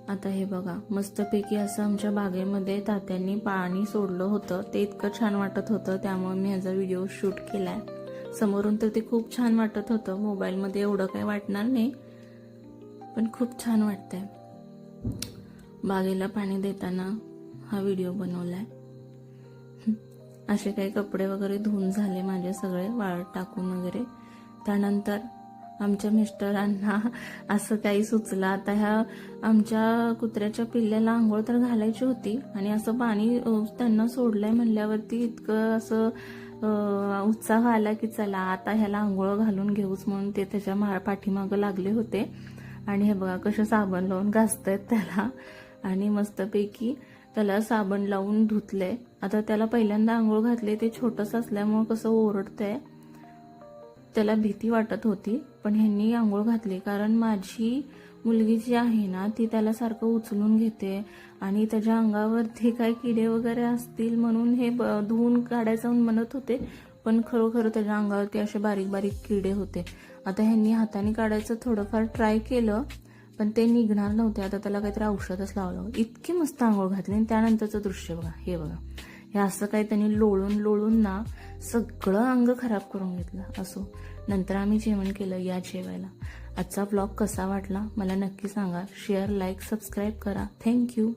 आता हे बघा, मस्तपैकी असं आमच्या बागेमध्ये तात्यांनी पाणी सोडलं होतं. ते इतकं छान वाटत होतं, त्यामुळे मी ह्याचा व्हिडिओ शूट केलाय. समोरून तर ते खूप छान वाटत होतं, मोबाईलमध्ये एवढं काही वाटणार नाही, पण खूप छान वाटतंय. बागेला पाणी देताना हा व्हिडिओ बनवलाय. असे काही कपडे वगैरे धुवून झाले माझे सगळे, वाळत टाकून वगैरे. त्यानंतर आमच्या मिस्टरांना असं काही सुचलं, आता ह्या आमच्या कुत्र्याच्या पिल्ल्याला आंघोळ तर घालायची होती आणि असं पाणी त्यांना सोडलंय म्हणल्यावरती इतकं असं उत्साह आला की चला आता ह्याला आंघोळ घालून घेऊच, म्हणून ते त्याच्या पाठीमागं लागले होते. आणि हे बघा कसं साबण लावून घासतायत त्याला, आणि मस्तपैकी त्याला साबण लावून धुतले. आता त्याला पहिल्यांदा आंघोळ घातले, ते छोटंसं असल्यामुळे कसं ओरडतंय, त्याला भीती वाटत होती. पण ह्यांनी आंघोळ घातली, कारण माझी मुलगी जी आहे ना ती त्याला सारखं उचलून घेते आणि त्याच्या अंगावरती काही किडे वगैरे असतील म्हणून हे धुवून काढायचं म्हणत होते, पण खरोखर त्याच्या अंगावरती असे बारीक बारीक किडे होते. आता ह्यांनी हाताने काढायचं थोडंफार ट्राय केलं, पण ते निघणार नव्हते. आता त्याला काहीतरी औषधच लावलं. इतकी मस्त आंघोळ घातली. आणि त्यानंतरचं दृश्य बघा, हे बघा, हे असं काही त्यांनी लोळून लोळून ना सगळं अंग खराब करून घेतलं. असो, नंतर आम्ही जेवण केलं. या जेवायला. आजचा ब्लॉग कसा वाटला मला नक्की सांगा. शेअर, लाईक, सबस्क्राईब करा. थँक्यू.